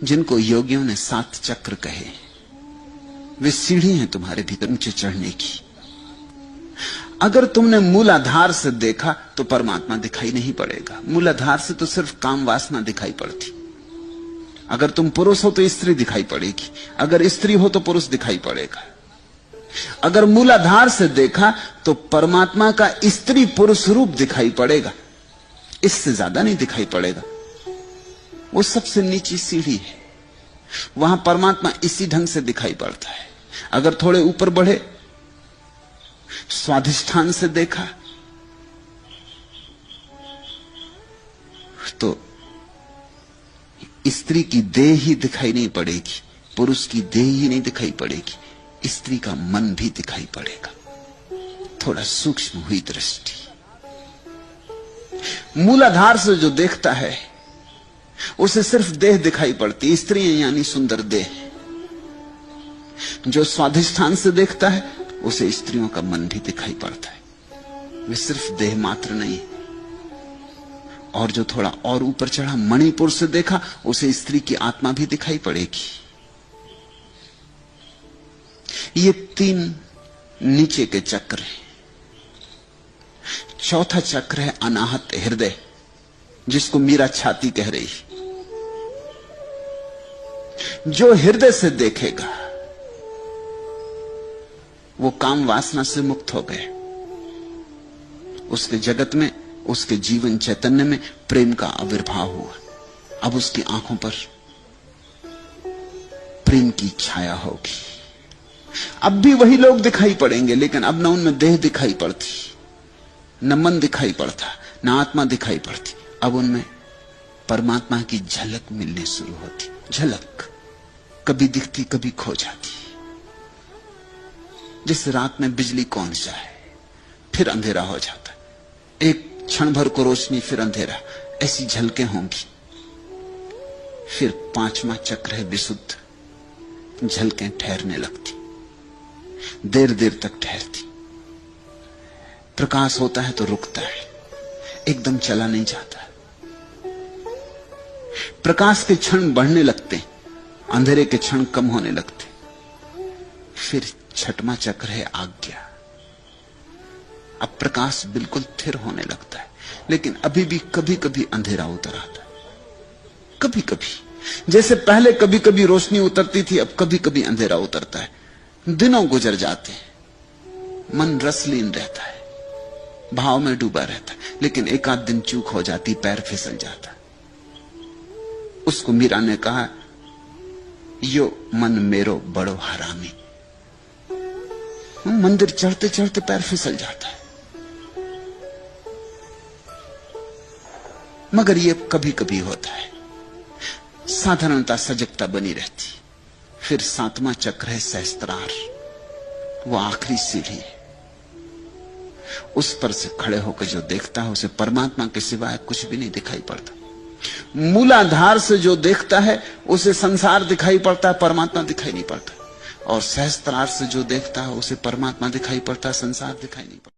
जिनको योगियों ने 7 चक्र कहे, वे सीढ़ी हैं तुम्हारे भीतर ऊंचे चढ़ने की। अगर तुमने मूलाधार से देखा तो परमात्मा दिखाई नहीं पड़ेगा। मूलाधार से तो सिर्फ काम वासना दिखाई पड़ती। अगर तुम पुरुष हो तो स्त्री दिखाई पड़ेगी, अगर स्त्री हो तो पुरुष दिखाई पड़ेगा। अगर मूलाधार से देखा तो परमात्मा का स्त्री पुरुष रूप दिखाई पड़ेगा, इससे ज्यादा नहीं दिखाई पड़ेगा। वो सबसे नीची सीढ़ी है, वहां परमात्मा इसी ढंग से दिखाई पड़ता है। अगर थोड़े ऊपर बढ़े, स्वाधिष्ठान से देखा, तो स्त्री की देह ही दिखाई नहीं पड़ेगी, पुरुष की देह ही नहीं दिखाई पड़ेगी, स्त्री का मन भी दिखाई पड़ेगा। थोड़ा सूक्ष्म हुई दृष्टि। मूलाधार से जो देखता है उसे सिर्फ देह दिखाई पड़ती, स्त्री यानी सुंदर देह। जो स्वाधिष्ठान से देखता है उसे स्त्रियों का मन भी दिखाई पड़ता है, वे सिर्फ देह मात्र नहीं। और जो थोड़ा और ऊपर चढ़ा, मणिपुर से देखा, उसे स्त्री की आत्मा भी दिखाई पड़ेगी। ये 3 नीचे के चक्र हैं। चौथा चक्र है अनाहत हृदय, जिसको मीरा छाती कह रही। जो हृदय से देखेगा वो काम वासना से मुक्त हो गए। उसके जगत में, उसके जीवन चैतन्य में प्रेम का आविर्भाव हुआ। अब उसकी आंखों पर प्रेम की छाया होगी। अब भी वही लोग दिखाई पड़ेंगे, लेकिन अब न उनमें देह दिखाई पड़ती, न मन दिखाई पड़ता, न आत्मा दिखाई पड़ती। अब उनमें परमात्मा की झलक मिलनी शुरू होती। झलक कभी दिखती, कभी खो जाती। जिस रात में बिजली कौन सा है, फिर अंधेरा हो जाता है। एक क्षण भर को रोशनी, फिर अंधेरा, ऐसी झलकें होंगी। फिर 5वां चक्र है विशुद्ध। झलकें ठहरने लगती, देर देर तक ठहरती। प्रकाश होता है तो रुकता है, एकदम चला नहीं जाता। प्रकाश के क्षण बढ़ने लगते, अंधेरे के क्षण कम होने लगते। फिर 6वां चक्र है आज्ञा। अब प्रकाश बिल्कुल स्थिर होने लगता है, लेकिन अभी भी कभी कभी अंधेरा उतर आता है। कभी कभी, जैसे पहले कभी कभी रोशनी उतरती थी, अब कभी कभी अंधेरा उतरता है। दिनों गुजर जाते हैं, मन रसलीन रहता है, भाव में डूबा रहता है, लेकिन एक आध दिन चूक हो जाती, पैर फिसल जाता। उसको मीरा ने कहा, यो मन मेरो बड़ो हरामी। मंदिर चढ़ते चढ़ते पैर फिसल जाता है, मगर ये कभी कभी होता है। साधारणता सजगता बनी रहती। फिर 7वां चक्र है सहस्त्रार, वो आखिरी सीढ़ी है। उस पर से खड़े होकर जो देखता है उसे परमात्मा के सिवाय कुछ भी नहीं दिखाई पड़ता। मूलाधार से जो देखता है उसे संसार दिखाई पड़ता है, परमात्मा दिखाई नहीं पड़ता। और सहस्त्रार से जो देखता है उसे परमात्मा दिखाई पड़ता है, संसार दिखाई नहीं पड़ता।